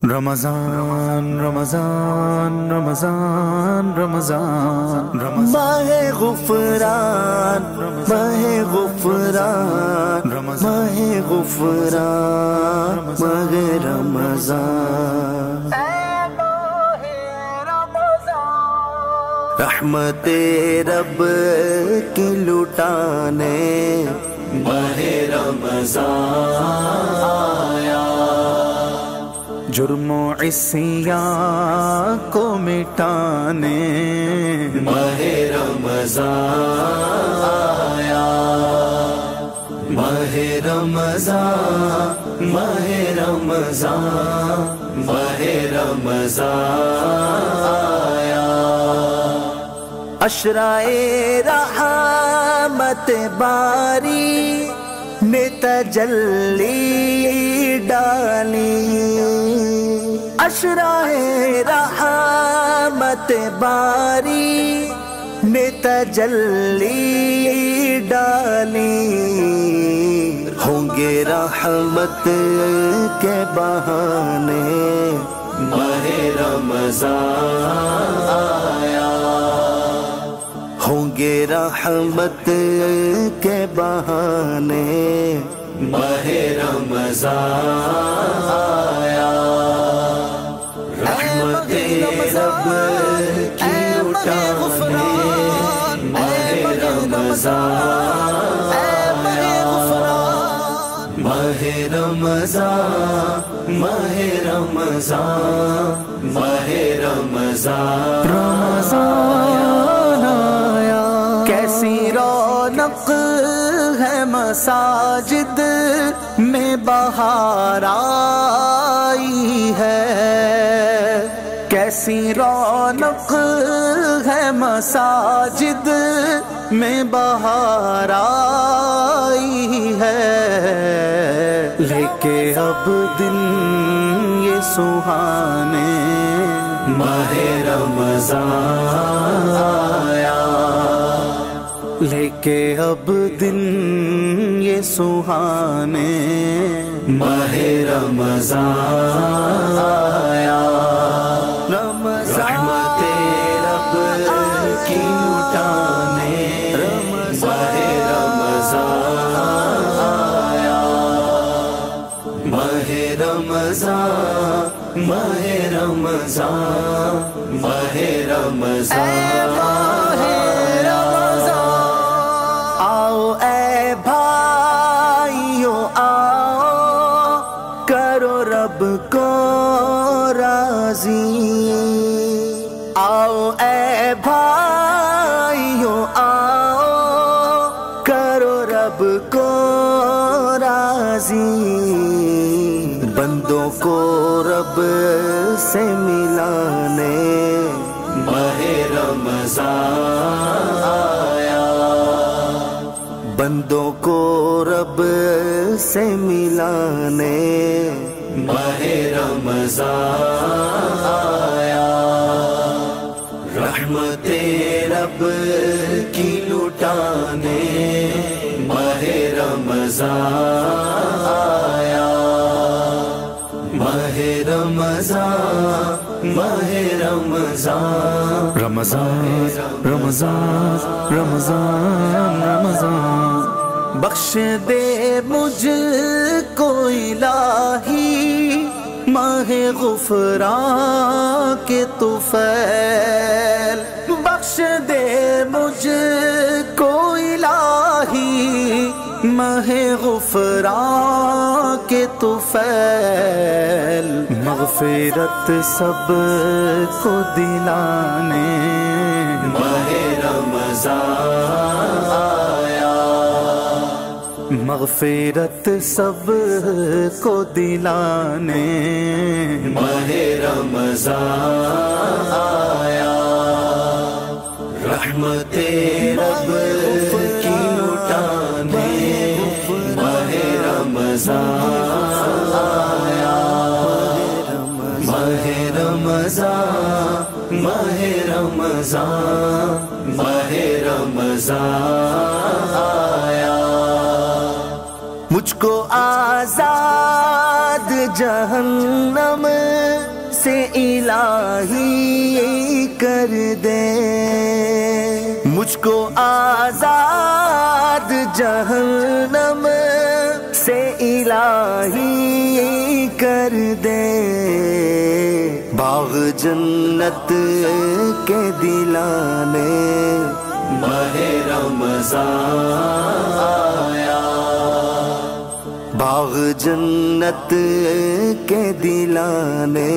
رمضان رمضان رمضان رمضان ماہ غفران ماہ غفران ماہ غفران ماہ رمضان رحمت رب کی لٹانے ماہ رمضان آیا، جرم و عصیاں کو مٹانے ماہ رمضان آیا، ماہ رمضان ماہ رمضان ماہ رمضان آیا، اشرائے رحمت باری نے تجلی ڈالی، اشرائے رحمت باری نے تجلی ڈالی، ہوں گے رحمت کے بہانے ماہ رمضان آیا، ہوں گے رحمت کے بہانے ماہ رمضان آیا، رحمت رب کی لٹانے ماہ رمضان آیا، ماہ رمضان ماہ رمضان ماہ رمضان رمضان آیا، کیسی رونق ہے مساجد میں بہار آئی ہے، کیسی رونق ہے مساجد میں بہار آئی ہے، لے کے اب دن یہ سہانے ماہ رمضان آیا، لے کے اب دن یہ سہانے ماہ رمضان آیا، رحمت رب کی لٹانے ماہ رمضان آیا، ماہ رمضان ماہ رمضان ماہ رمضان آؤ اے بھائیو آؤ کرو رب کو راضی، آؤ اے بھائیو آؤ کرو رب کو راضی، بندوں کو رب سے ملانے ماہ رمضان آیا، بندوں کو رب سے ملانے ماہ رمضان آیا، رحمت رب کی لٹانے ماہ رمضان آیا، ماہ رمضان ماہ رمضان رمضان رمضان رمضان رمضان، بخش دے مجھ کو الہی ماہ غفران کے طفیل، بخش دے مجھ کو الہی ماہ غفران کے طفیل، مغفرت سب کو دلانے ماہ رمضان آیا، مغفرت سب کو دلانے ماہ رمضان آیا، رحمت رب کی لٹانے ماہ رمضان آیا، ماہ رمضان ماہ رمضان ماہ رمضان آیا، مجھ کو آزاد جہنم سے الہی کر دے، مجھ کو آزاد جہنم سے الہی کر دے، باغ جنت کے دلانے ماہ رمضان آیا، باغ جنت کے دلانے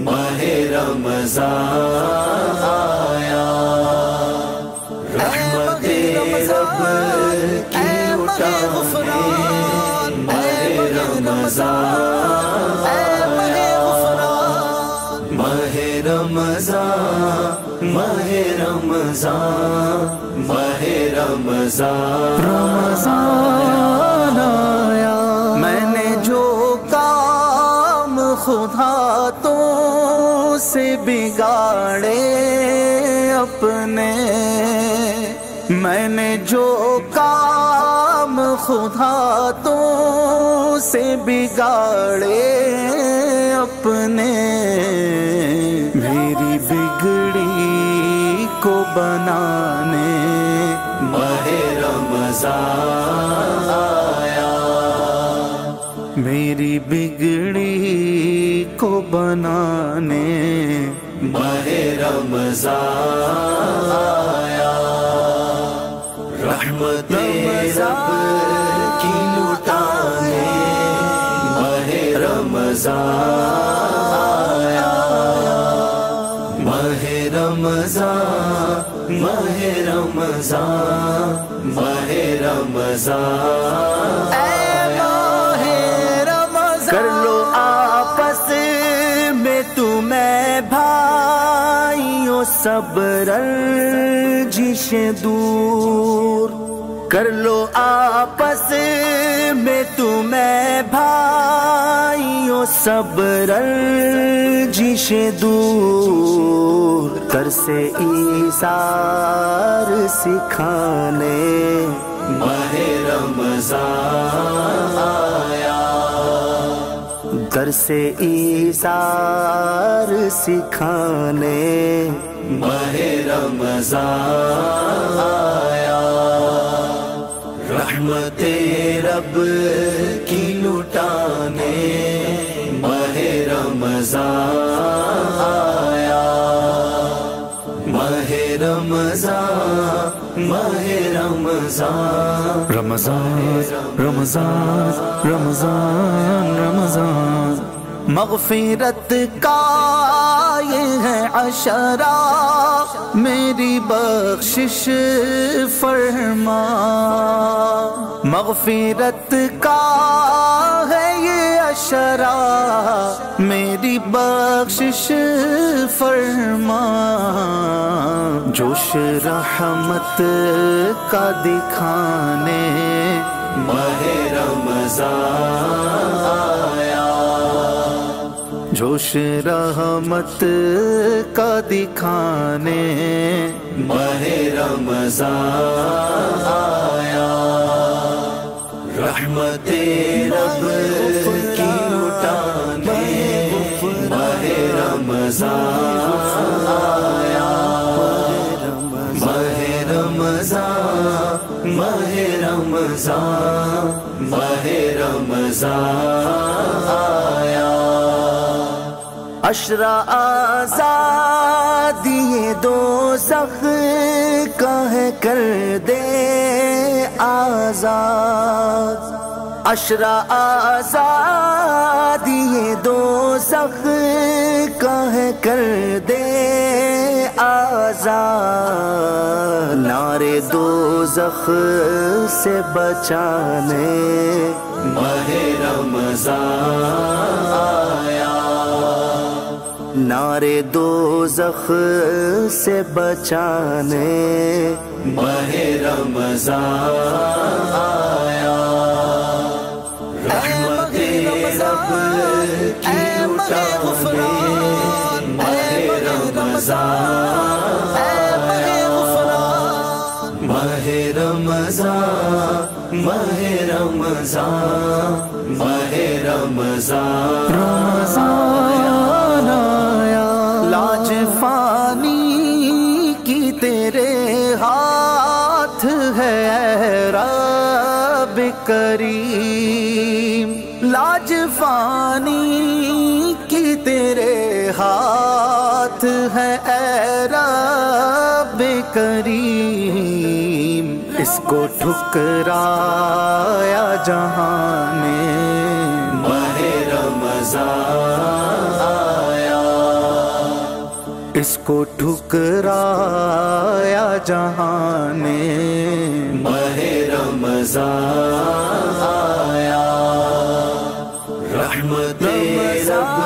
ماہ رمضان آیا، رحمت رب کی لٹانے ماہ رمضان آیا، ماہ رمضان ماہ رمضان ماہ رمضان رمضان آیا، میں نے جو کام خدا تو سے بگاڑے اپنے، میں نے جو کام خدا تو سے بگاڑے اپنے، میری بگڑی کو بنانے ماہ رمضان آیا، میری بگڑی کو بنانے ماہ رمضان آیا، رحمت رب کی لٹانے ماہ رمضان آیا، ماہ رمضان ماہ رمضان ماہ رمضان آیا، کر لو آپس میں تمہیں بھائیوں سب رنجش دور، کر لو آپس میں تمہیں بھائیوں سب رنجش دور، کر سے ایثار سکھانے ماہ رمضان آیا، در سے ایثار سکھانے ماہ رمضان آیا، رحمت رب کی لٹانے ماہ رمضان آیا، ماہ رمضان ماہ رمضان رمضان رمضان رمضان رمضان، مغفرت کا یہ ہے عشرہ، میری بخشش فرما، مغفرت کا ہے یہ عشرہ، میری بخشش فرما، جوش رحمت کا دکھانے ماہ رمضان آیا، جوش رحمت کا دکھانے ماہ رمضان آیا، رحمت رب کی لٹانے ماہ رمضان آیا، ماہ رمضان ماہ رمضان ماہ رمضان آیا، عشرہ آزادی دوزخ کا ہے کر دے آزاد، عشرہ آزادی دوزخ کا ہے کر دے آزاد، نعرے دوزخ سے بچانے ماہ رمضان آیا، نعرے دوزخ سے بچانے ماہ رمضان آیا، رحمت رب کی لٹانے ماہ رمضان آیا، ماہ رمضان ماہ رمضان ماہ رمضان رمضان کریم لاج فانی کی تیرے ہاتھ ہے اے رب کریم اس کو ٹھکرایا جہاں نے ماہ رمضان آیا اس کو ٹھکرایا جہاں نے ماہ رمضان آیا رحمت رب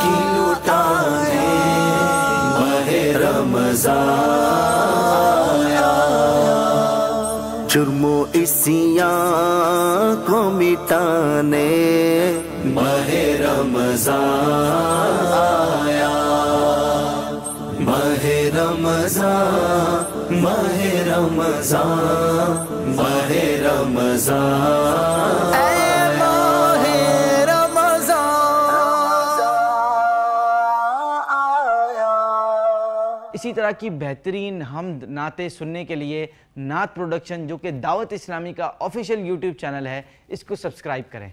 کی لٹانے ماہ رمضان آیا جرم و عصیاں کو مٹانے ماہ رمضان آیا ماہ رمضان ماہ رمضان ماہ رمضان اسی طرح کی بہترین حمد نعتیں سننے کے لیے نعت پروڈکشن جو کہ دعوت اسلامی کا آفیشیل یوٹیوب چینل ہے اس کو سبسکرائب کریں۔